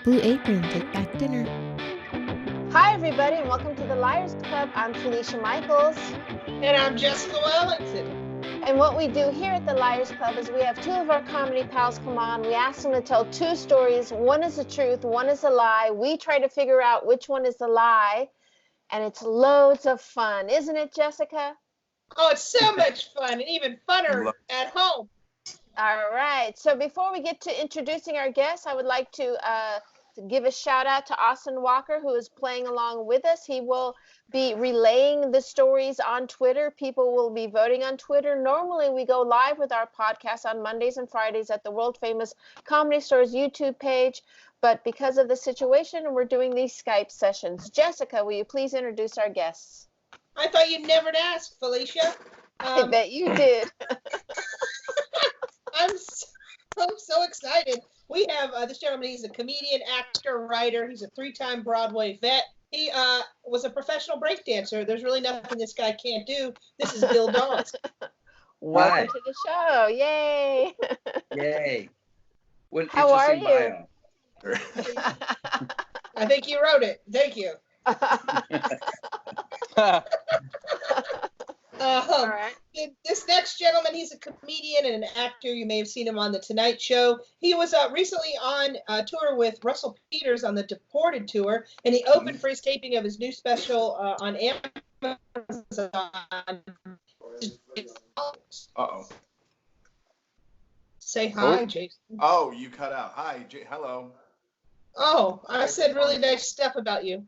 Blue Apron, take back dinner. Hi, everybody, and welcome to the Liars Club. I'm Felicia Michaels. And I'm Jessica Wellington. And what we do here at the Liars Club is we have two of our comedy pals come on. We ask them to tell two stories. One is the truth, one is a lie. We try to figure out which one is the lie. And it's loads of fun. Isn't it, Jessica? Oh, it's so much fun, and even funner at home. All right. So before we get to introducing our guests, I would like to give a shout out to Austin Walker, who is playing along with us. He will be relaying the stories on Twitter. People will be voting on Twitter. Normally, we go live with our podcast on Mondays and Fridays at the world famous Comedy Store's YouTube page. But because of the situation, we're doing these Skype sessions. Jessica, will you please introduce our guests? I thought you'd never ask, Felicia. I bet you did. I'm so excited. We have this gentleman. He's a comedian, actor, writer. He's a 3-time Broadway vet. He was a professional breakdancer. There's really nothing this guy can't do. This is Bill Dawes. Welcome to the show. Yay. Yay. What How are you? Bio. I think you wrote it. Thank you. All right. This next gentleman, he's a comedian and an actor. You may have seen him on The Tonight Show. He was recently on tour with Russell Peters on the Deported tour, and he opened for his taping of his new special on Amazon. Uh-oh. Say hi, Jason. Oh, you cut out. Hi, hello. Oh, I said really nice stuff about you.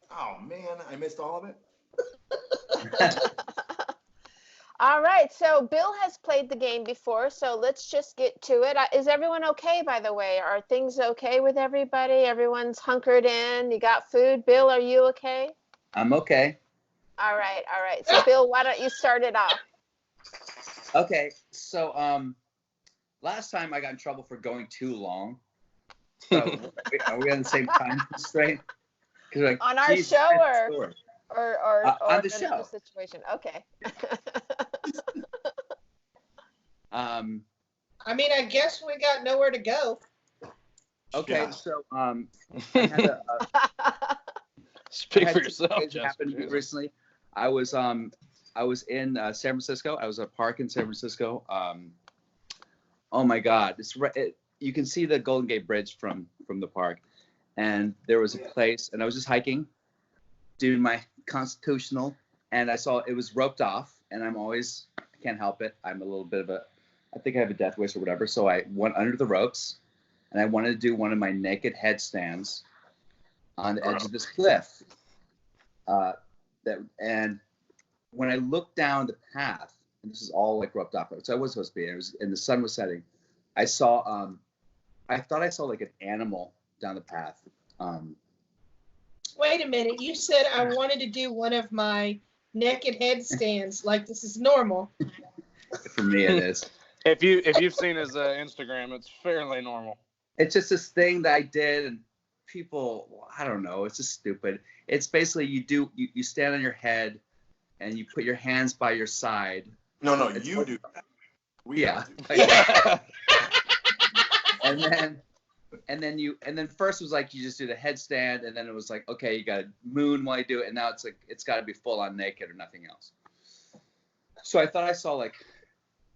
Oh, man, I missed all of it. All right, so Bill has played the game before, so let's just get to it. Is everyone okay, by the way? Are things okay with everybody? Everyone's hunkered in? You got food? Bill, are you okay? I'm okay. All right. So, Bill, why don't you start it off? Okay, so last time I got in trouble for going too long. So are we on the same time constraint? Like, on our show or on the show situation? Okay. I mean, I guess we got nowhere to go. Okay, yeah. So I had speak for yourself. Happened recently. I was in San Francisco. I was at a park in San Francisco. Oh my God, you can see the Golden Gate Bridge from the park, and there was a place, and I was just hiking, doing my constitutional, and I saw it was roped off, and I can't help it. I'm a little bit of I think I have a death wish or whatever. So I went under the ropes, and I wanted to do one of my naked headstands on the edge of this cliff. And when I looked down the path, and this is all like roped off, so I was supposed to be, and the sun was setting. I saw, I thought I saw like an animal down the path. Wait a minute. You said I wanted to do one of my naked headstands. Like this is normal. For me, it is. If you've seen his Instagram, it's fairly normal. It's just this thing that I did, and people, I don't know, it's just stupid. It's basically you stand on your head, and you put your hands by your side. No, you do that. Yeah. And then first it was like you just do the headstand, and then it was like, okay, you got to moon while you do it, and now it's like it's got to be full on naked or nothing else. So I thought I saw like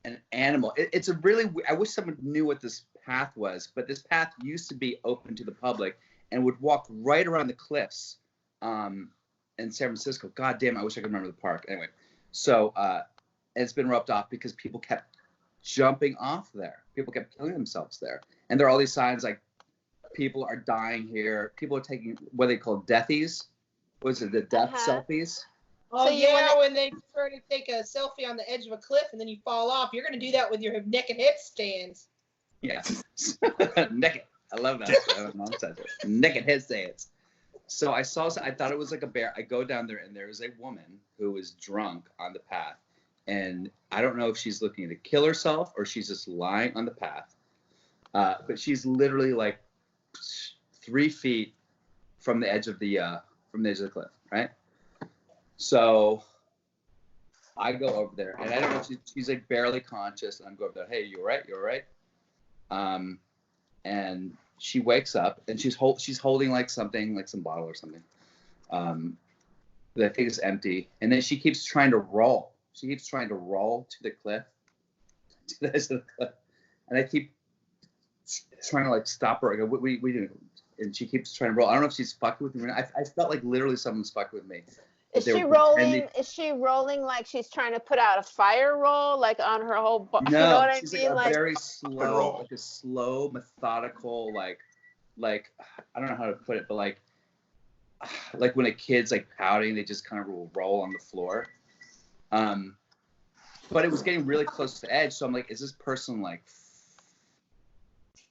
an animal. It's a really, I wish someone knew what this path was, but this path used to be open to the public and would walk right around the cliffs in San Francisco. God damn, I wish I could remember the park. Anyway, so it's been roped off because people kept jumping off there. People kept killing themselves there. And there are all these signs like people are dying here. People are taking what they call deathies. What is it, the death selfies? Oh, so yeah, when they try to take a selfie on the edge of a cliff and then you fall off, you're going to do that with your naked headstands. Yeah. Naked. I love that. Mom says it. Naked headstands. So I thought it was like a bear. I go down there, and there is a woman who is drunk on the path. And I don't know if she's looking to kill herself or she's just lying on the path. But she's literally like 3 feet from the edge of the cliff, right? So I go over there, and I don't know, she's like barely conscious, and I'm going over there, hey, you all right? And she wakes up and she's holding like something, like some bottle or something. That I think is empty. And then she keeps trying to roll. She keeps trying to roll to the cliff. To the edge of the cliff. And I keep trying to like stop her. I go, what are you doing? And she keeps trying to roll. I don't know if she's fucking with me or not. I felt like literally someone's fucking with me. Is she rolling? Is she rolling like she's trying to put out a fire roll, like on her whole? No, you know what she's I mean? like a very slow, like a slow, methodical, like I don't know how to put it, but like when a kid's like pouting, they just kind of roll on the floor. But it was getting really close to the edge, so I'm like, is this person like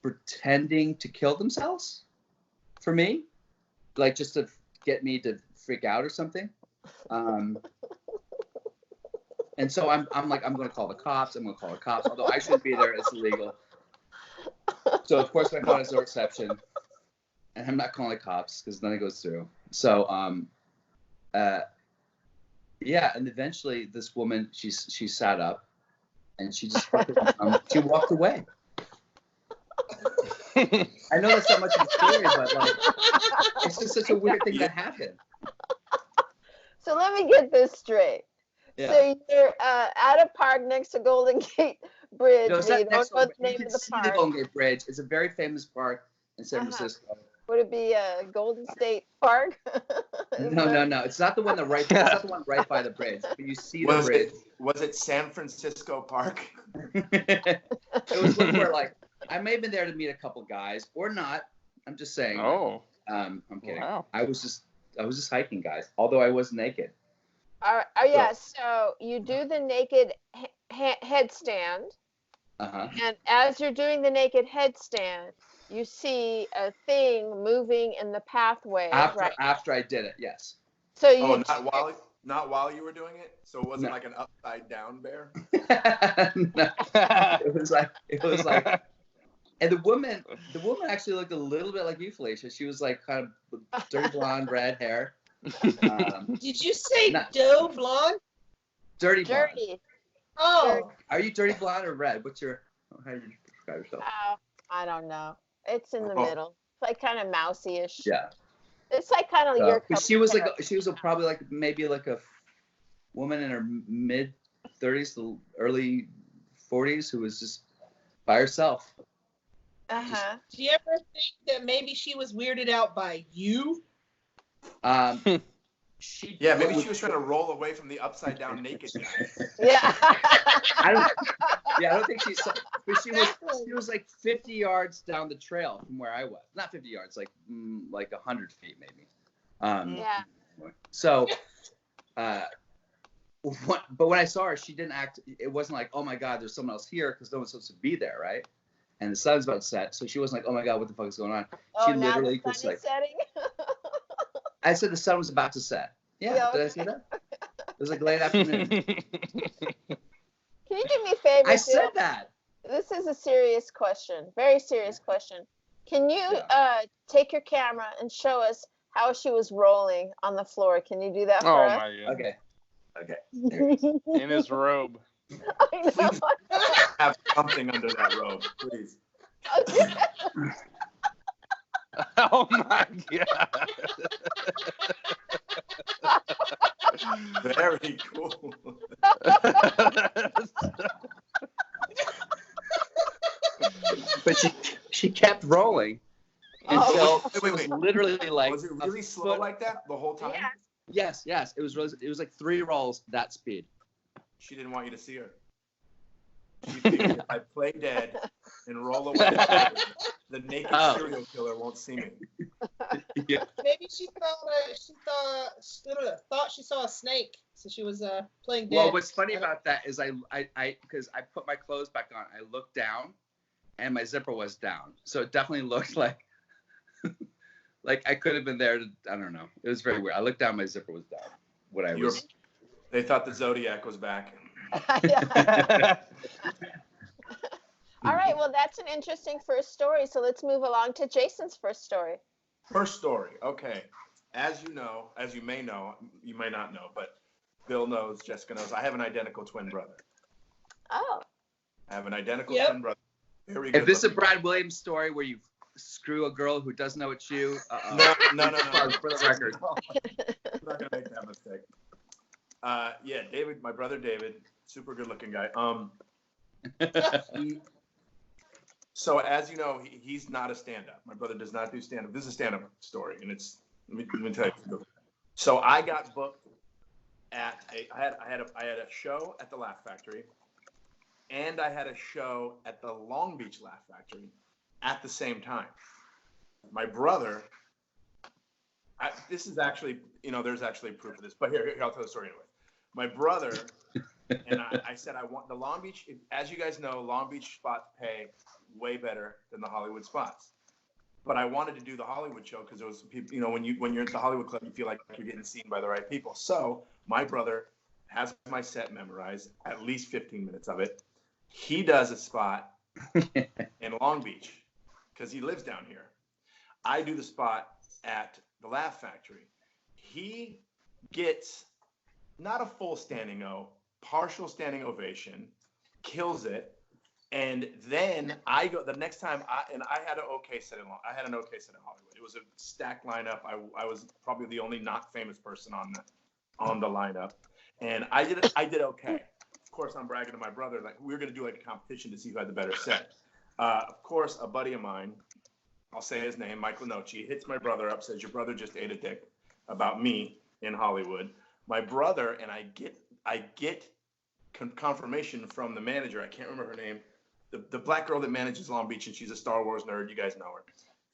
pretending to kill themselves for me, like just to get me to freak out or something? And so I'm like, I'm gonna call the cops. Although I shouldn't be there, it's illegal. So of course my phone has no reception, and I'm not calling the cops because nothing goes through. So yeah, and eventually this woman, she sat up, and she just she walked away. I know that's not much of a story, but like, it's just such a weird thing that happened. So let me get this straight. Yeah. So you're at a park next to Golden Gate Bridge. No, it's not next to the name you of can the see park. the Golden Gate Bridge. It's a very famous park in San Francisco. Would it be Golden State Park? No. It's not the one It's not the one right by the bridge. But you see the bridge. Was it San Francisco Park? It was one where like I may have been there to meet a couple guys or not. I'm just saying. Oh. I'm kidding. Wow. I was just hiking, guys. Although I was naked. Oh yeah. So you do the naked headstand. And as you're doing the naked headstand, you see a thing moving in the pathway. After I did it, yes. So you. Oh, not while you were doing it. So it wasn't like an upside down bear. No. It was like, and the woman actually looked a little bit like you, Felicia. She was like kind of dirty blonde, red hair. Did you say doe blonde? Dirty blonde. Dirty. Oh. Are you dirty blonde or red? How do you describe yourself? I don't know. It's in the middle. It's like kind of mousy-ish. Yeah. It's like kind of your. But she was probably like maybe like a woman in her mid 30s to early 40s who was just by herself. Do you ever think that maybe she was weirded out by you? Maybe she was trying to roll away from the upside down naked guy. Yeah. I don't think she saw, but she was like 50 yards down the trail from where I was. Not 50 yards, like 100 feet maybe. Yeah. So, but when I saw her, she didn't act. It wasn't like, oh my God, there's someone else here, because no one's supposed to be there, right? And the sun's about to set, so she wasn't like, oh my God, what the fuck is going on? She literally now the sun is setting? I said the sun was about to set. Yeah, did I say that? It was like late afternoon. Can you do me a favor? I said that. This is a serious question, very serious question. Can you take your camera and show us how she was rolling on the floor? Can you do that for us? Oh my God. Okay. In his robe. I know. Please have something under that robe, please. Oh my God. Very cool. But she kept rolling until it was literally like. Was it really slow like that the whole time? Yeah. Yes. It was like 3 rolls that speed. She didn't want you to see her. She figured if I play dead and roll away, the naked serial killer won't see me. Yeah. Maybe she thought she saw a snake, so she was playing dead. Well, what's funny about that is I because I put my clothes back on, I looked down, and my zipper was down, so it definitely looked like like I could have been there. I don't know. It was very weird. I looked down, my zipper was down. They thought the Zodiac was back. All right, well, that's an interesting first story. So let's move along to Jason's first story. First story. Okay. As you may know, you may not know, but Bill knows, Jessica knows, I have an identical twin brother. Oh. I have an identical twin brother. Very good. If this is a Brad Williams story where you screw a girl who doesn't know it's you. No. For the record. I'm not gonna make that mistake. Yeah, David, my brother David, super good looking guy. So as you know, he's not a stand-up. My brother does not do stand-up. This is a stand-up story, and it's let me tell you. So I got booked at I had a show at the Laugh Factory, and I had a show at the Long Beach Laugh Factory at the same time. My brother, this is actually, there's actually proof of this, but here I'll tell the story anyway. My brother and I said I want the Long Beach. As you guys know, Long Beach spots pay way better than the Hollywood spots. But I wanted to do the Hollywood show because there was some people, when you're at the Hollywood Club, you feel like you're getting seen by the right people. So my brother has my set memorized, at least 15 minutes of it. He does a spot in Long Beach because he lives down here. I do the spot at the Laugh Factory. He gets not a full standing O, partial standing ovation, kills it. And then I go the next time I had an okay set in Hollywood. It was a stacked lineup. I was probably the only not famous person on the lineup, and I did okay. Of course, I'm bragging to my brother like we were gonna do like a competition to see who had the better set. Of course, a buddy of mine, I'll say his name, Michael Nochi, hits my brother up, says your brother just ate a dick about me in Hollywood. My brother and I get confirmation from the manager. I can't remember her name. The black girl that manages Long Beach, and she's a Star Wars nerd. You guys know her.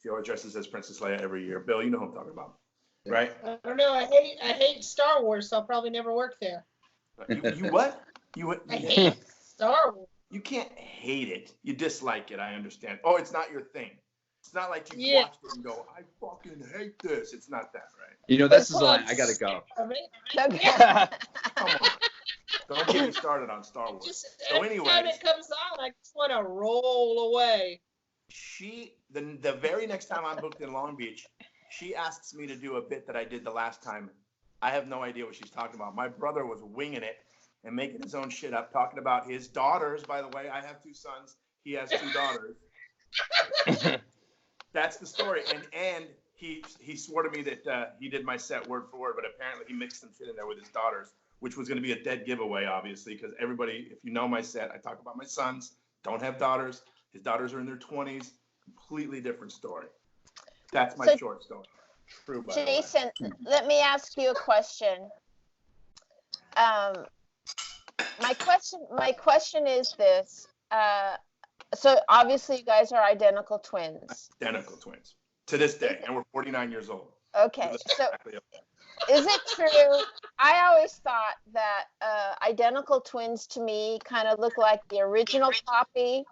She always dresses as Princess Leia every year. Bill, you know who I'm talking about, right? I don't know. I hate Star Wars, so I'll probably never work there. You what? I hate Star Wars. You can't hate it. You dislike it. I understand. Oh, it's not your thing. It's not like you watched it and go, I fucking hate this. It's not that, right? This is the line. I gotta go. Come on. Don't get me started on Star Wars. So anyways, every time it comes on, I just want to roll away. The very next time I'm booked in Long Beach, she asks me to do a bit that I did the last time. I have no idea what she's talking about. My brother was winging it and making his own shit up, talking about his daughters. By the way, I have 2 sons. He has 2 daughters. That's the story. And he swore to me that he did my set word for word, but apparently he mixed some shit in there with his daughters, which was going to be a dead giveaway, obviously, because everybody, if you know my set, I talk about my sons, don't have daughters. His daughters are in their 20s. Completely different story. That's my short story. True, by Jason, let me ask you a question. My question is this. So obviously you guys are identical twins. Identical twins. To this day. And we're 49 years old. Okay. So is it true? I always thought that identical twins to me kind of look like the original copy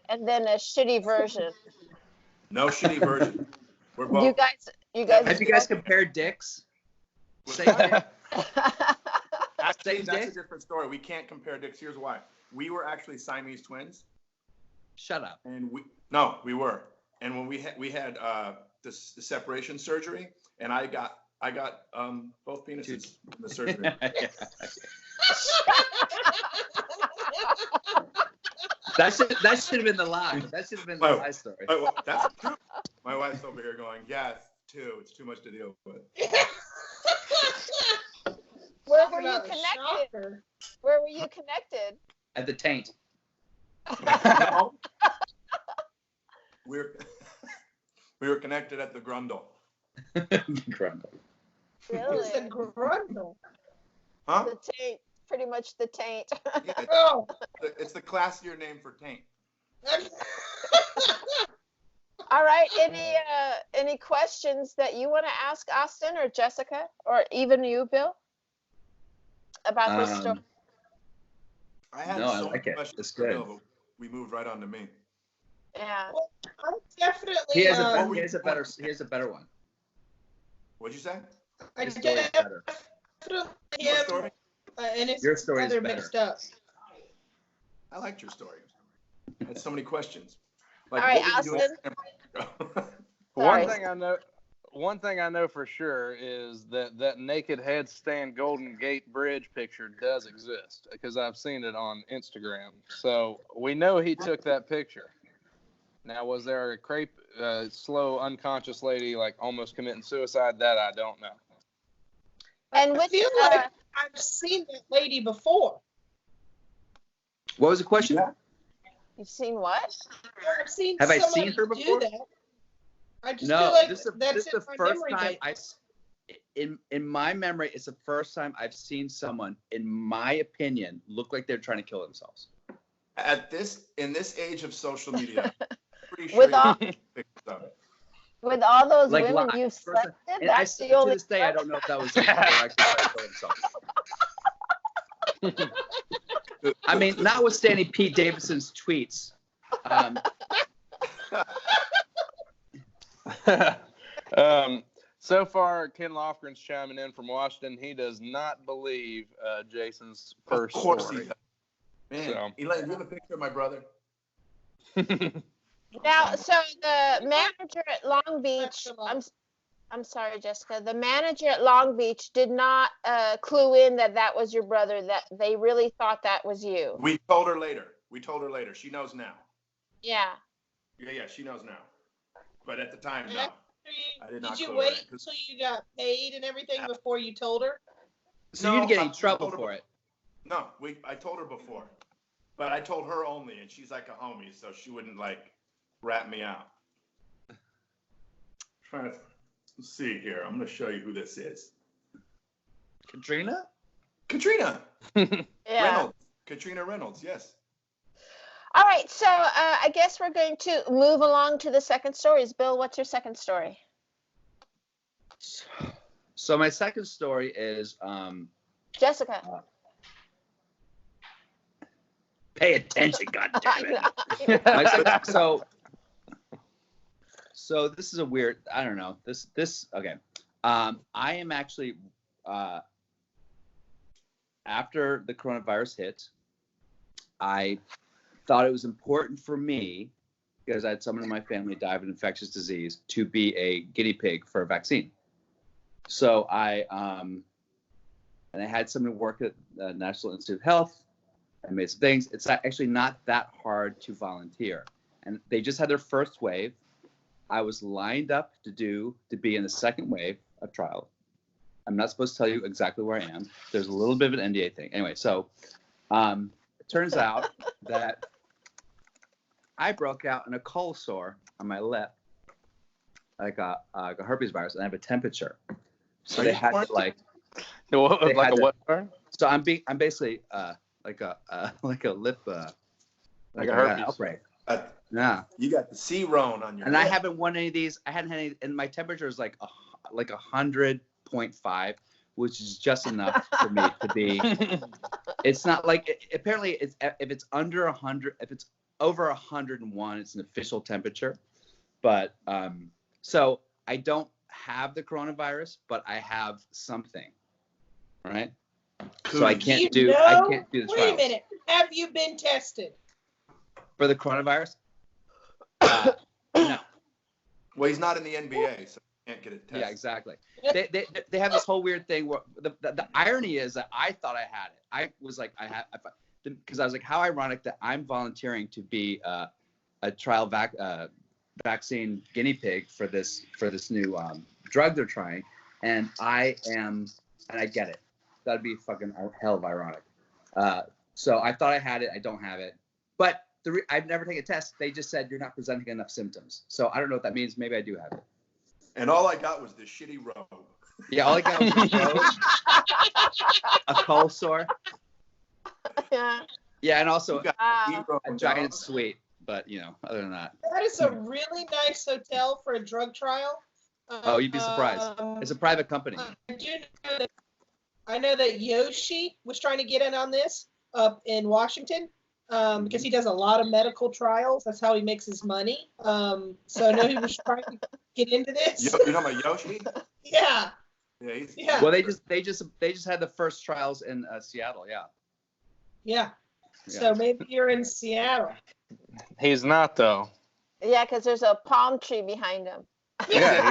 and then a shitty version. No shitty version. We're both. You guys. Have you guys compared dicks? Same dick? Actually, that's a different story. We can't compare dicks. Here's why. We were actually Siamese twins. Shut up. And we were. And when we had the separation surgery, and I got both penises from the surgery. That should have been the lie. That should have been the lie story. That's true. My wife's over here going, yeah, it's too much to deal with. Where were you connected? Where were you connected? At the taint. We were connected at the grundle. Grundle. Really? What's a grundle? Huh? The taint. Pretty much the taint. Yeah, it's the classier name for taint. All right. Any questions that you want to ask Austin or Jessica or even you, Bill, about this story? I had I so like many it. questions It's for good. Bill, but we moved right on to me. Yeah. Well, I'm definitely. He has a better one. What'd you say? I His story is better. definitely Your am, story? and it's Your story is other better. mixed up. I liked your story. I had so many questions. All right, what were you Austin. doing? One thing I know for sure is that naked headstand Golden Gate Bridge picture does exist because I've seen it on Instagram. So we know he took that picture. Now, was there a crepe, slow, unconscious lady like almost committing suicide? That I don't know. And I which, feel like I've seen that lady before. What was the question? Yeah. you've seen what? I've seen Have I somebody seen her do before? that. I just No, feel like this is that's the in my first memory time bank. in my memory, it's the first time I've seen someone, in my opinion, look like they're trying to kill themselves. In this age of social media, pretty sure With you all- can pick pictures of it. With all those Like, women live, you've first slept time. with, And that's the to only. this day, I don't know if that was like, they're actually trying to kill themselves. I mean, notwithstanding Pete Davidson's tweets, So far, Ken Lofgren's chiming in from Washington. He does not believe Jason's first Of course story. he does. Man, So. Elaine, do you have a picture of my brother? Now, so the manager at Long Beach, That's I'm sorry, Jessica. The manager at Long Beach did not clue in that was your brother. That they really thought that was you. We told her later. She knows now. Yeah. Yeah, she knows now. But at the time, no. I did not Did you clue her wait in. until you got paid and everything before you told her? so you'd get in I trouble told her for it. No, I told her before, but I told her only, and she's like a homie, so she wouldn't like rat me out. Trying to see here. I'm going to show you who this is. Katrina? Katrina Yeah. Reynolds. Katrina Reynolds. Yes. All right. So I guess we're going to move along to the second stories. Bill, what's your second story? So my second story is Jessica. pay attention, goddammit. I So this is a weird, I don't know. This okay. I am actually after the coronavirus hit, I thought it was important for me, because I had someone in my family die of an infectious disease, to be a guinea pig for a vaccine. So I had someone work at the National Institute of Health. I made some things. It's actually not that hard to volunteer. And they just had their first wave. I was lined up to be in the second wave of trial. I'm not supposed to tell you exactly where I am. There's a little bit of an NDA thing. Anyway, so it turns out that I broke out in a cold sore on my lip, like a herpes virus, and I have a temperature. So they had to like. Like a what? So I'm basically like a lip Like a herpes outbreak. Yeah. You got the C-Rone on your And I lip. haven't won any of these. I hadn't had any, and my temperature is like 100.5, which is just enough for me to be. It's not like apparently it's if it's under 100, if it's over 101, it's an official temperature. But so I don't have the coronavirus, but I have something, right? So I can't do the trials. Wait a minute. Have you been tested? For the coronavirus? No. Well, he's not in the NBA, so he can't get a test. Yeah, exactly. They have this whole weird thing where the irony is that I thought I had it. I was like, because I was like, how ironic that I'm volunteering to be a trial vaccine guinea pig for this new drug they're trying, and I get it. That'd be fucking hell of ironic. So I thought I had it. I don't have it, but I've never taken a test. They just said you're not presenting enough symptoms. So I don't know what that means. Maybe I do have it. And all I got was the shitty robe. Yeah, all I got was a cold sore. Yeah. Yeah, and also Wow. a giant suite. But other than that. That is a really nice hotel for a drug trial. Oh, you'd be surprised. It's a private company. I know that Yoshi was trying to get in on this up in Washington because he does a lot of medical trials. That's how he makes his money. So I know he was trying to get into this. You're talking about Yoshi? Yeah. Yeah. Well, they just had the first trials in Seattle. Yeah. Yeah. So maybe you're in Seattle. He's not though. Yeah, because there's a palm tree behind him. Yeah.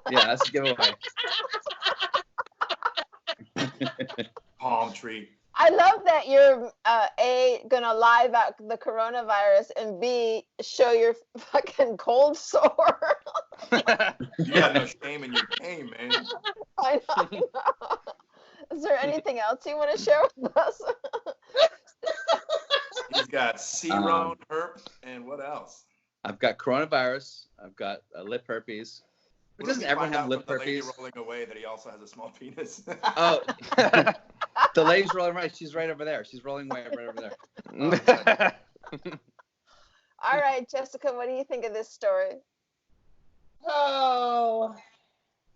Yeah, that's a giveaway. Palm tree. I love that you're A, gonna lie about the coronavirus, and B, show your fucking cold sore. You got no shame in your game, man. I know. Is there anything else you want to share with us? He's got C-Rone, herpes, and what else? I've got coronavirus. I've got lip herpes. But What if doesn't we everyone find have out lip from the lady herpes? rolling away that he also has a small penis? Oh, the lady's rolling right. She's right over there. She's rolling away right over there. All right, Jessica, what do you think of this story? Oh,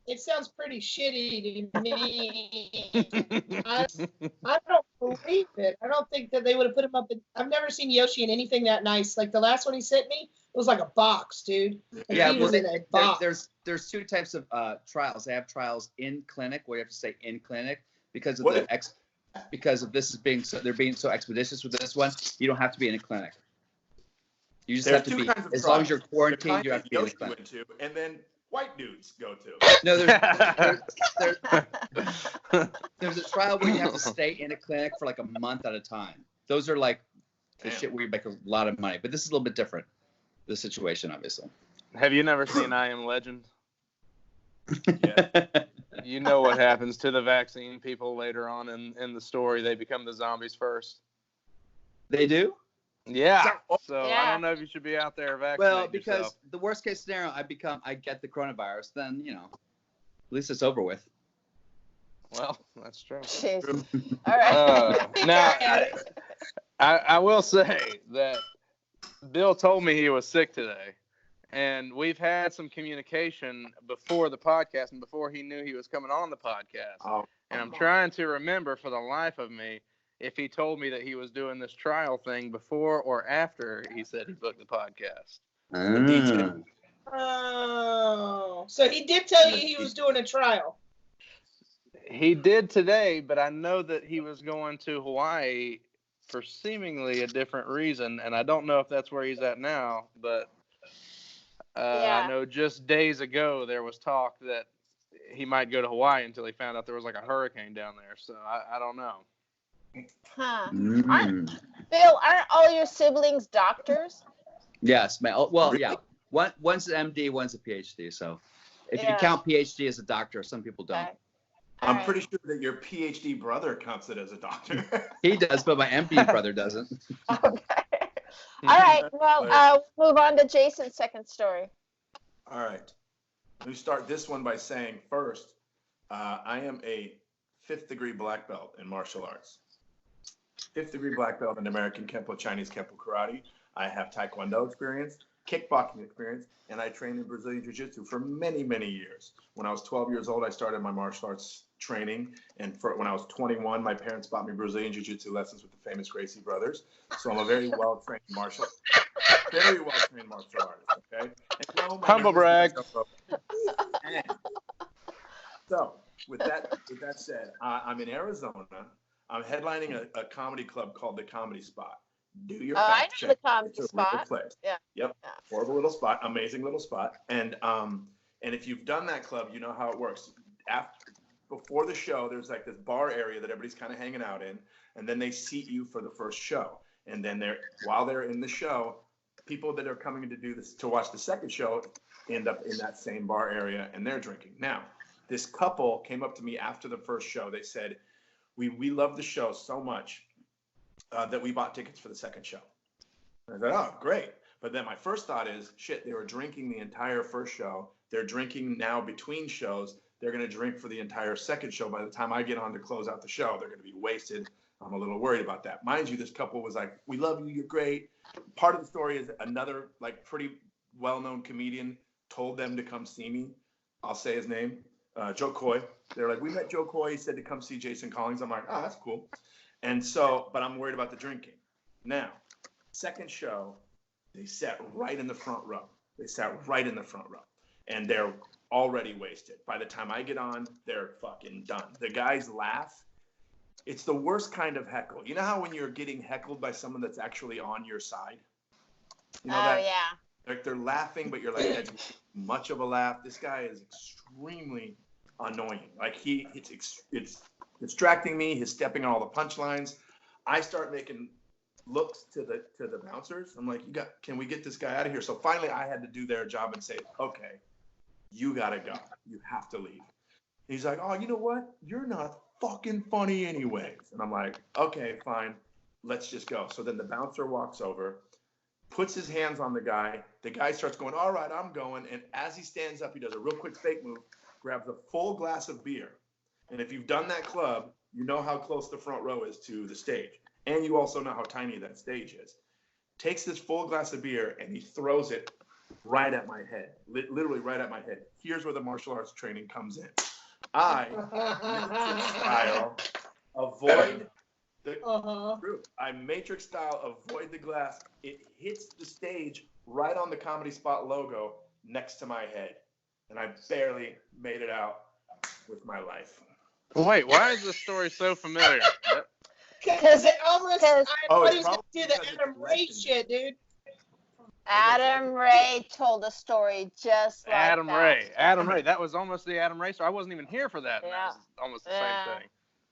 it sounds pretty shitty to me. I don't believe it. I don't think that they would have put him up in. I've never seen Yoshi in anything that nice. Like the last one he sent me, it was like a box, dude. Like Yeah, he well, was in a box. there's two types of trials. They have trials in clinic where you have to stay in clinic because of What because of this is being so they're being so expeditious with this one. You don't have to be in a clinic. You just There's have to two be kinds of as long as you're trials. quarantined. The You have to be in a Yoshi clinic. went to, and then white dudes go to. No, there's a trial where you have to stay in a clinic for like a month at a time. Those are like the Damn. shit where you make a lot of money. But this is a little bit different. The situation, obviously. Have you never seen I Am Legend? Yeah. You know what happens to the vaccine people later on in the story. They become the zombies first. They do? Yeah. So Yeah. I don't know if you should be out there vaccinating Well, because yourself. the worst case scenario, I get the coronavirus, then, at least it's over with. Well, that's true. Jeez. All right. Now, I will say that Bill told me he was sick today, and we've had some communication before the podcast and before he knew he was coming on the podcast. Oh, And I'm trying to remember for the life of me if he told me that he was doing this trial thing before or after he said he booked the podcast. Oh, so he did tell you he was doing a trial. He did today, but I know that he was going to Hawaii for seemingly a different reason, and I don't know if that's where he's at now, but Yeah. I know just days ago there was talk that he might go to Hawaii until he found out there was like a hurricane down there, so I don't know. Huh. Bill, aren't all your siblings doctors? Yes, man. Well, Really? yeah. One's an MD, one's a PhD. So if Yeah. you count PhD as a doctor, some people don't. Okay. All I'm right. pretty sure that your PhD brother counts it as a doctor. He does, but my MD brother doesn't. Okay. All right. Well, we'll move on to Jason's second story. All right. Let me start this one by saying first, I am a 5th degree black belt in martial arts. 5th degree black belt in American Kempo, Chinese Kempo Karate. I have Taekwondo experience, kickboxing experience, and I trained in Brazilian Jiu-Jitsu for many, many years. When I was 12 years old, I started my martial arts training. And when I was 21, my parents bought me Brazilian Jiu-Jitsu lessons with the famous Gracie brothers. So I'm a very well-trained martial artist, okay? And no, my Humble brag. And so with that said, I'm in Arizona. I'm headlining a comedy club called the Comedy Spot. Do your I fact know check. the Comedy It's a Spot. real place. Yeah. Yep. Yeah. Horrible little spot, amazing little spot. And if you've done that club, you know how it works. Before the show, there's like this bar area that everybody's kind of hanging out in, and then they seat you for the first show. And then while they're in the show, people that are coming to watch the second show end up in that same bar area, and they're drinking. Now, this couple came up to me after the first show. They said, we love the show so much that we bought tickets for the second show. And I said, oh, great. But then my first thought is, shit, they were drinking the entire first show. They're drinking now between shows. They're going to drink for the entire second show. By the time I get on to close out the show, they're going to be wasted. I'm a little worried about that. Mind you, this couple was like, we love you. You're great. Part of the story is another like pretty well-known comedian told them to come see me. I'll say his name, Joe Coy. They're like, we met Joe Coy. He said to come see Jason Collings. I'm like, oh, that's cool. And so, but I'm worried about the drinking. Now, second show, they sat right in the front row. And they're already wasted. By the time I get on, they're fucking done. The guys laugh. It's the worst kind of heckle. You know how when you're getting heckled by someone that's actually on your side? You know that? Yeah. Like they're laughing, but you're like, that's much of a laugh. This guy is extremely annoying. Like it's distracting me. He's stepping on all the punchlines. I start making looks to the bouncers. I'm like, can we get this guy out of here? So finally I had to do their job and say, okay, you gotta go. You have to leave. He's like, oh, you know what? You're not fucking funny anyways. And I'm like, okay, fine. Let's just go. So then the bouncer walks over, puts his hands on the guy. The guy starts going, all right, I'm going. And as he stands up, he does a real quick fake move, grabs a full glass of beer. And if you've done that club, you know how close the front row is to the stage. And you also know how tiny that stage is. Takes this full glass of beer and he throws it right at my head, literally right at my head. Here's where the martial arts training comes in. I, Matrix style, avoid the group. I Matrix style avoid the glass. It hits the stage right on the Comedy Spot logo next to my head. And I barely made it out with my life. Wait, why is this story so familiar? Because it almost, I thought he was going to do the because Adam it's Ray legend. shit, dude. Adam Ray told a story just like Adam that. Ray. That was almost the Adam Ray story. I wasn't even here for that. And Yeah. that was almost the Yeah. same thing.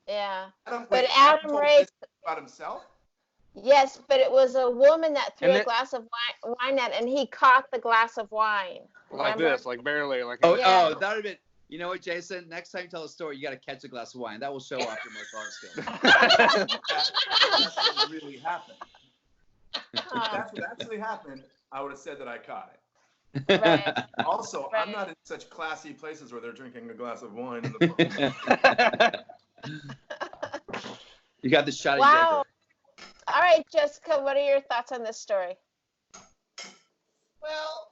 Yeah. But But Adam told Ray, this about himself. yes, but it was a woman that threw And a it- glass of wine at, and he caught the glass of wine. Like Remember? this, like barely, like. Oh, Yeah. that would have been. You know what, Jason? Next time you tell a story, you got to catch a glass of wine. That will show off your martial arts skills. That's what really happened. If that's what actually happened, I would have said that I caught it. Right. Also, Right. I'm not in such classy places where they're drinking a glass of wine in the You got the shotty Wow. All right, Jessica, what are your thoughts on this story? Well,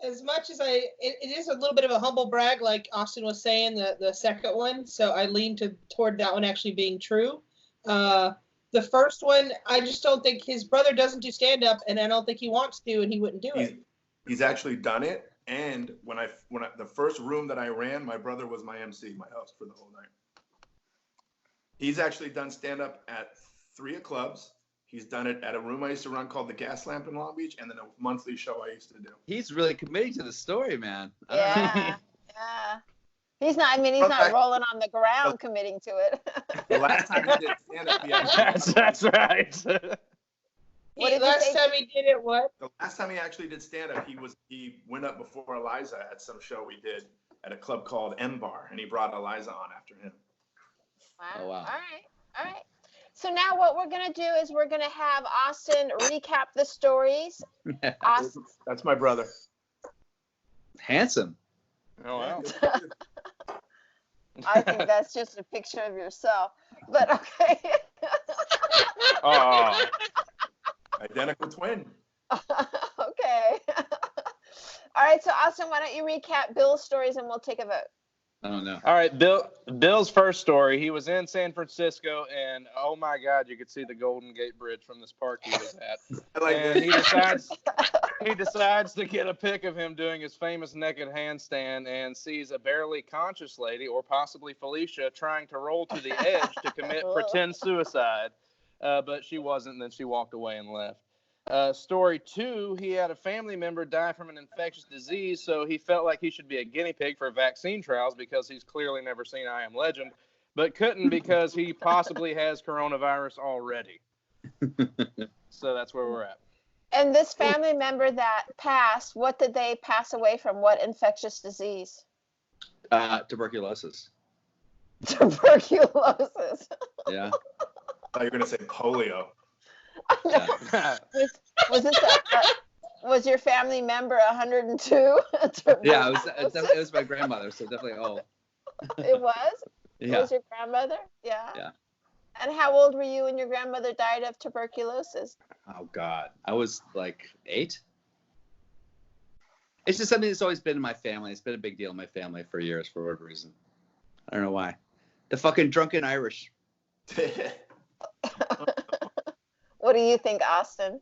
as much as it is a little bit of a humble brag, like Austin was saying, the second one. So I lean toward that one actually being true. The first one, I just don't think his brother doesn't do stand up, and I don't think he wants to, and he wouldn't do it. He's actually done it. And when I the first room that I ran, my brother was my MC, my host for the whole night. He's actually done stand up at 3 clubs. He's done it at a room I used to run called the Gas Lamp in Long Beach, and then a monthly show I used to do. He's really committing to the story, man. I don't know. Yeah. Yeah. He's not, he's not rolling on the ground committing to it. The last time he did stand up, That's right. What did you Last say? time he did it, what? the last time he actually did stand up, he went up before Eliza at some show we did at a club called M Bar, and he brought Eliza on after him. Wow. Oh, wow. All right. So now what we're going to do is we're going to have Austin recap the stories. Austin, That's my brother. Handsome. Oh wow. I think that's just a picture of yourself. But okay. Oh. Identical twin. Okay. All right, so Austin, why don't you recap Bill's stories and we'll take a vote. I don't know. All right, Bill's first story. He was in San Francisco, and oh my God, you could see the Golden Gate Bridge from this park he was at. I like And this. he decides to get a pic of him doing his famous naked handstand, and sees a barely conscious lady, or possibly Felicia, trying to roll to the edge to commit pretend suicide, but she wasn't. And then she walked away and left. Story 2, he had a family member die from an infectious disease, so he felt like he should be a guinea pig for vaccine trials because he's clearly never seen I Am Legend, but couldn't because he possibly has coronavirus already. So that's where we're at. And this family member that passed, what did they pass away from? What infectious disease? Tuberculosis. Tuberculosis. Yeah. I thought you were gonna say polio. Yeah. Was your family member 102? Yeah, it was my grandmother, so definitely old. It was? It Yeah. was your grandmother? Yeah. Yeah. And how old were you when your grandmother died of tuberculosis? Oh God, I was like 8. It's just something that's always been in my family. It's been a big deal in my family for years, for whatever reason. I don't know why. The fucking drunken Irish. What do you think, Austin?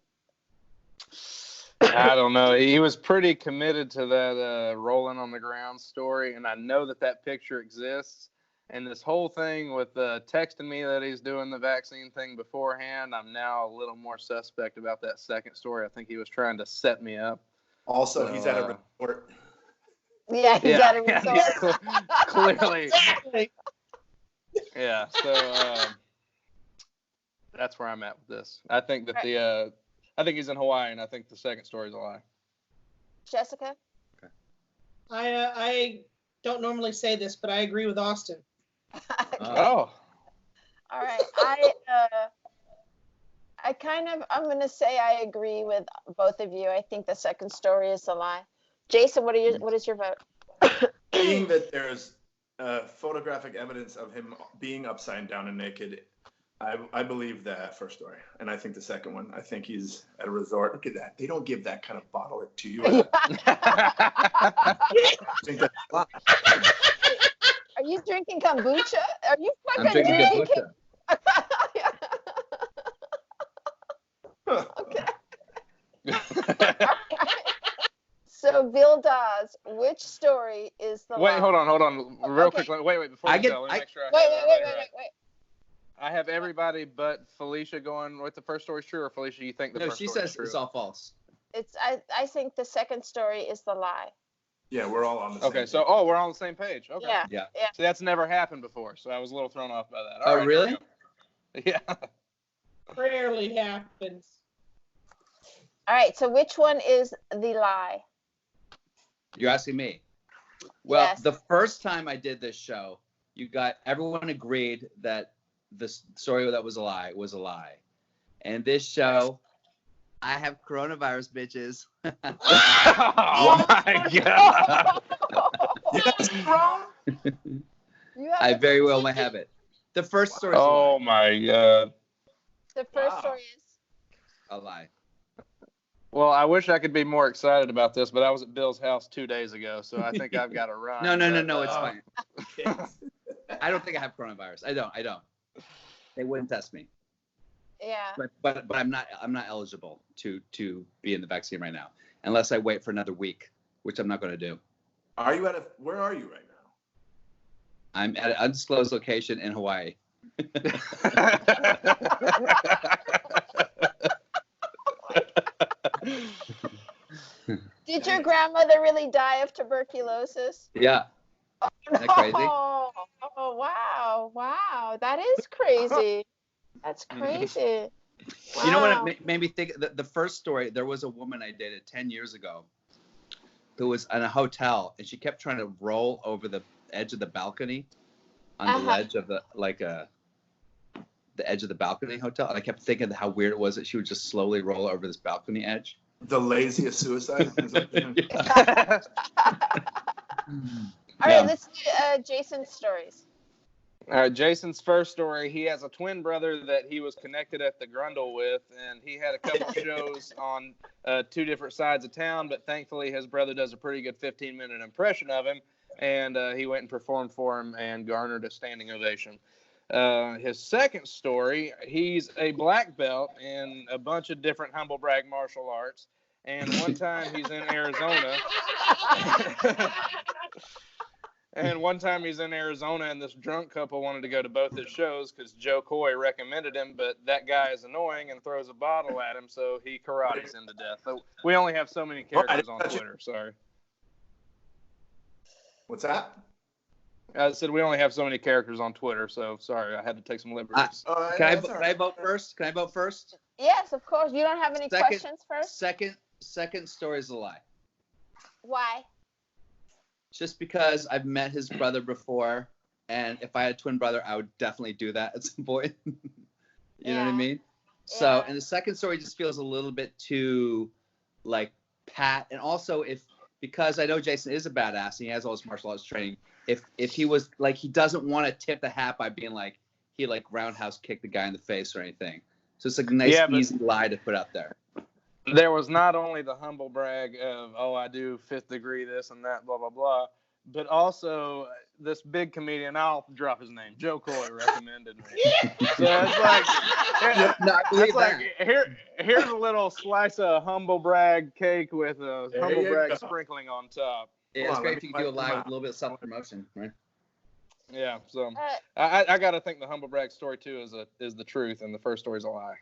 I don't know. He was pretty committed to that rolling on the ground story, and I know that picture exists. And this whole thing with texting me that he's doing the vaccine thing beforehand, I'm now a little more suspect about that second story. I think he was trying to set me up. Also, he's at a resort. Yeah, he's at a resort. Clearly. Exactly. Yeah. So that's where I'm at with this. I think that I think he's in Hawaii, and I think the second story is a lie. Jessica? I don't normally say this, but I agree with Austin. Oh. All right. I'm going to say I agree with both of you. I think the second story is a lie. Jason, what is your vote? Being that there's photographic evidence of him being upside down and naked, I believe that first story. And I think the second one, I think he's at a resort. Look at that. They don't give that kind of bottle to you. I think that's a lie. Are you drinking kombucha? Are you I'm fucking drinking kombucha. Okay. So, Bill Dawes, which story is the lie? Hold on. Real quickly. Wait. Before you tell, let me make sure Wait. I have everybody but Felicia going with the first story true, or Felicia, you think the No, first she story says is true? it's all false. I think the second story is the lie. Yeah, we're all on the same Okay, page. so we're on the same page. Okay. Yeah. So that's never happened before, so I was a little thrown off by that. Oh, All right, really? Yeah. Rarely happens. All right. So, which one is the lie? You're asking me. Well, Yes. the first time I did this show, everyone agreed that the story that was a lie was a lie. And this show, I have coronavirus, bitches. Oh my god. You guys are wrong. I very well might have it. The first story is Oh my god. The first Wow. story is. a lie. Well, I wish I could be more excited about this, but I was at Bill's house 2 days ago, so I think I've got to run. No, it's fine. Okay. I don't think I have coronavirus. I don't. They wouldn't test me. Yeah. But I'm not eligible to be in the vaccine right now unless I wait for another week, which I'm not going to do. Where are you right now? I'm at an undisclosed location in Hawaii. Did your grandmother really die of tuberculosis? Yeah. Isn't that crazy? Oh, wow. That is crazy. That's crazy. You know what Wow. it made me think? The first story, there was a woman I dated 10 years ago who was in a hotel, and she kept trying to roll over the edge of the balcony on the ledge of the edge of the balcony hotel. And I kept thinking how weird it was that she would just slowly roll over this balcony edge. The laziest suicide. All right, let's do Jason's stories. All right, Jason's first story, he has a twin brother that he was connected at the Grundle with, and he had a couple shows on 2 different sides of town, but thankfully his brother does a pretty good 15-minute impression of him, and he went and performed for him and garnered a standing ovation. His second story, he's a black belt in a bunch of different humble brag martial arts, and one time he's in Arizona. And one time he's in Arizona, and this drunk couple wanted to go to both his shows because Joe Coy recommended him, but that guy is annoying and throws a bottle at him, so he karates him to death. So we only have so many characters on Twitter. Sorry. What's that? I said we only have so many characters on Twitter, so sorry, I had to take some liberties. Can I vote first? Can I vote first? Yes, of course. You don't have any questions first? Second story is a lie. Why? Just because I've met his brother before, and if I had a twin brother, I would definitely do that at some point. You know what I mean? So, and the second story just feels a little bit too, like, pat. And also, because I know Jason is a badass and he has all his martial arts training, if he was, like, he doesn't want to tip the hat by being like, he, like, roundhouse kicked the guy in the face or anything. So it's like a nice, easy lie to put out there. There was not only the humble brag of, I do 5th degree this and that, blah, blah, blah, but also this big comedian, I'll drop his name, Joe Coy, recommended me. So it's like, here's a little slice of humble brag cake with a humble brag sprinkling on top. Yeah, it's great if you can do a live with a little bit of self-promotion, right? Yeah, so I got to think the humble brag story, too, is the truth, and the first story is a lie.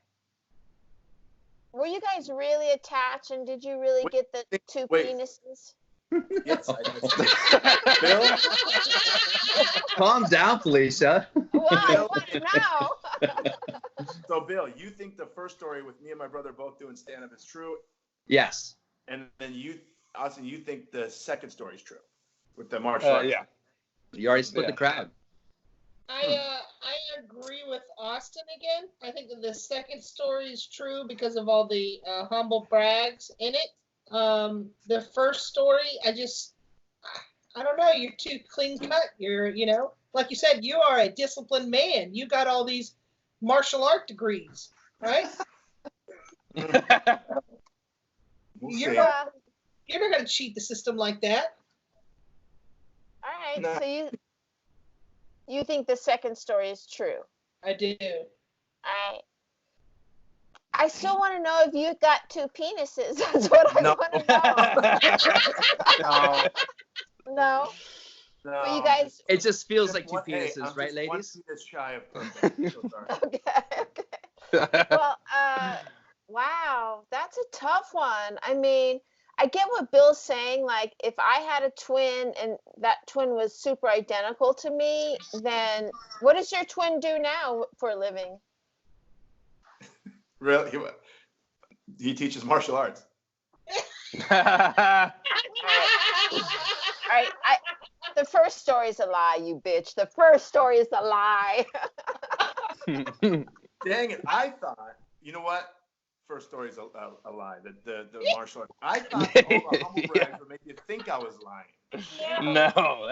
Were you guys really attached, and did you really get the 2 penises? Yes, Bill. Calm down, Felicia. What? No. So, Bill, you think the first story with me and my brother both doing stand-up is true, Yes. and then Austin, you think the second story is true with the martial arts? Yeah. You already split the crowd. I agree with Austin again. I think that the second story is true because of all the humble brags in it. The first story, I don't know. You're too clean cut. You're, like you said, you are a disciplined man. You got all these martial art degrees, right? We'll You're see. not going to cheat the system like that. All right. No. So you think the second story is true? I do. All right. I still want to know if you got two penises. That's what I No. want to know. No. No. No, Well, you guys. It just feels just like two one- hey, penises, I'm right, just one ladies? penis shy of perfect. So sorry. Okay. Well, wow, that's a tough one. I mean, I get what Bill's saying. Like, if I had a twin and that twin was super identical to me, then what does your twin do now for a living? Really? He teaches martial arts. All right. The first story is a lie, you bitch. The first story is a lie. Dang it! I thought. You know what? First story's a lie. The martial arts. I thought all the humble brags would make you think I was lying. No,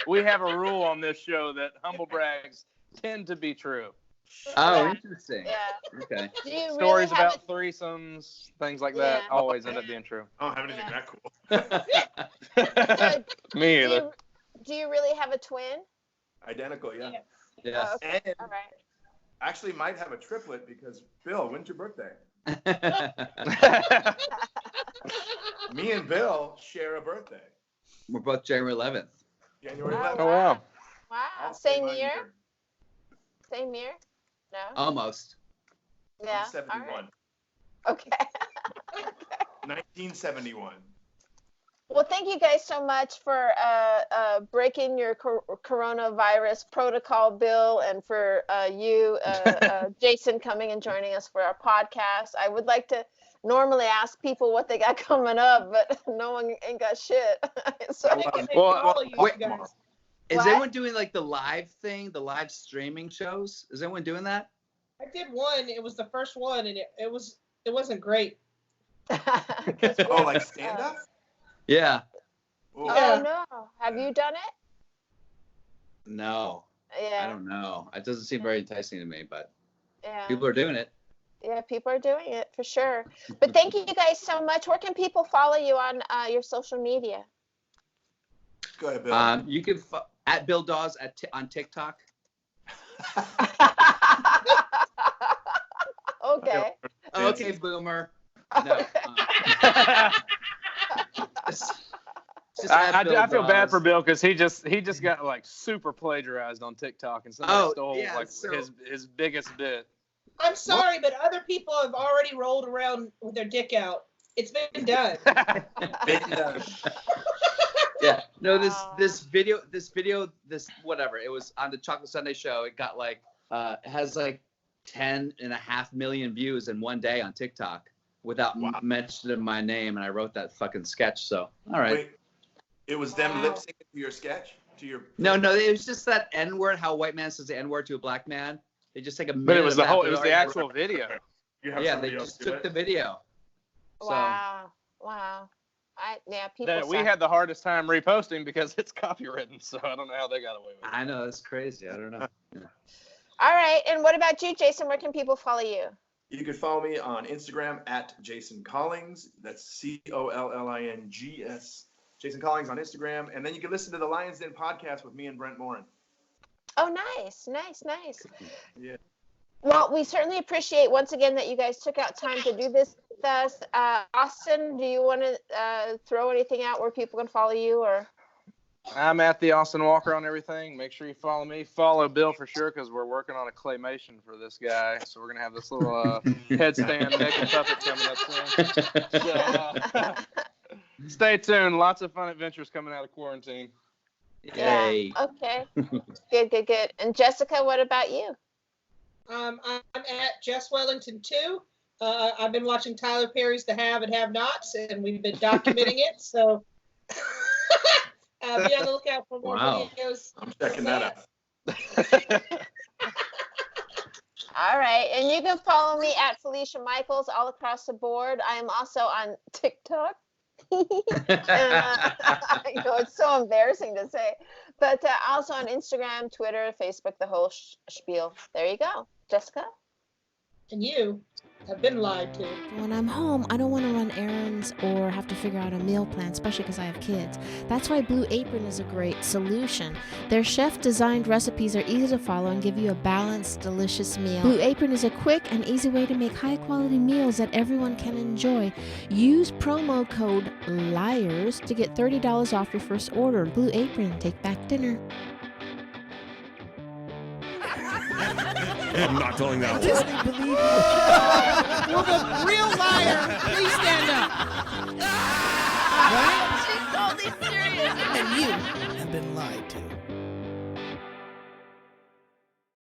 we have a rule on this show that humble brags tend to be true. Oh, Yeah. interesting. Yeah. Okay. Do you Stories really have about threesomes, things like that, Yeah. always end up being true. I don't have anything that cool. Me either. Do you really have a twin? Identical, yeah. Yes. Oh, okay. And All right. actually might have a triplet because Bill, when's your birthday? Me and Bill share a birthday. We're both January 11th. January Oh, 11th. Oh, wow. Wow. I'll Same say year? mine Same year? No? Almost. Yeah. I'm 71. All right. Okay. 1971. Well, thank you guys so much for breaking your coronavirus protocol, Bill, and for Jason, coming and joining us for our podcast. I would like to normally ask people what they got coming up, but no one ain't got shit. So, wait, guys. Is What? anyone doing like the live thing, the live streaming shows? Is anyone doing that? I did one. It was the first one, and it wasn't great. Oh, like stand up? Yeah. Oh, Yeah. no. Have you done it? No. Yeah. I don't know. It doesn't seem very enticing to me, but Yeah. people are doing it. Yeah, people are doing it for sure. But thank you guys so much. Where can people follow you on your social media? Go ahead, Bill. You can at Bill Dawes on TikTok. Okay. Okay, boomer. No. I feel bad for Bill because he just got like super plagiarized on TikTok and somebody stole his biggest bit. I'm sorry, but other people have already rolled around with their dick out. It's been done. Yeah. No, this video, whatever. It was on the Chocolate Sunday show. It got like has like 10.5 million views in one day on TikTok without mentioning my name, and I wrote that fucking sketch. So all right. Wait, it was them lip syncing to your sketch? No, it was just that N-word. How a white man says the N-word to a black man. They just take a minute. But it was of the actual video. Yeah, they just took the video. Wow. People. We had the hardest time reposting because it's copywritten, so I don't know how they got away with it. I know, that's crazy. I don't know. Yeah. All right, and what about you, Jason? Where can people follow you? You can follow me on Instagram at Jason Collings. That's COLLINGS. Jason Collings on Instagram. And then you can listen to the Lions Den podcast with me and Brent Morin. Oh, nice. Yeah. Well, we certainly appreciate once again that you guys took out time to do this with us. Austin, do you want to throw anything out where people can follow you? Or I'm at the Austin Walker on everything. Make sure you follow me. Follow Bill for sure because we're working on a claymation for this guy. So we're gonna have this little headstand naked puppet coming up soon. So, Stay tuned. Lots of fun adventures coming out of quarantine. Yay. Yeah. Okay. Good. And Jessica, what about you? I'm at Jess Wellington 2. I've been watching Tyler Perry's The Have and Have Nots, and we've been documenting it. So be on the lookout for more videos. I'm checking that out. All right. And you can follow me at Felicia Michaels all across the board. I am also on TikTok. And, I know it's so embarrassing to say, but also on Instagram, Twitter, Facebook, the whole spiel. There you go. Jessica? And you have been lied to. When I'm home, I don't want to run errands or have to figure out a meal plan, especially because I have kids. That's why Blue Apron is a great solution. Their chef-designed recipes are easy to follow and give you a balanced, delicious meal. Blue Apron is a quick and easy way to make high-quality meals that everyone can enjoy. Use promo code LIARS to get $30 off your first order. Blue Apron, take back dinner. I'm not telling that one. Will the real liar please stand up? Right? She's totally serious. And you have been lied to.